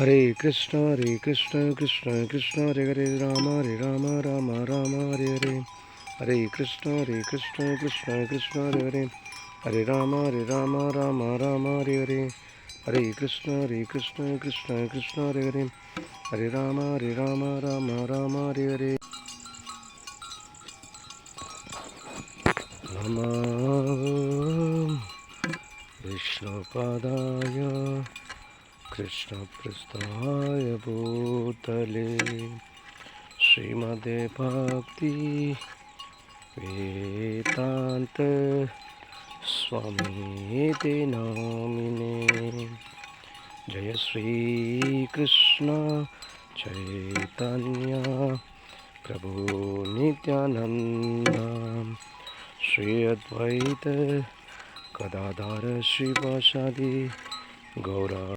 हरे कृष्ण कृष्ण कृष्ण हरे हरे राम राम राम हरे हरे कृष्ण कृष्ण कृष्ण हरे हरे राम राम राम हरे कृष्ण कृष्ण कृष्ण हरे राम राम हरे नमः विष्णुपादाय कृष्णपृष्ठाय भूतले श्रीमते भक्ति वेदांत स्वामीति नामिने। जय श्री कृष्ण चैतन्य प्रभु नित्यानंद श्री अद्वैत गदाधर श्रीवासादि गौरा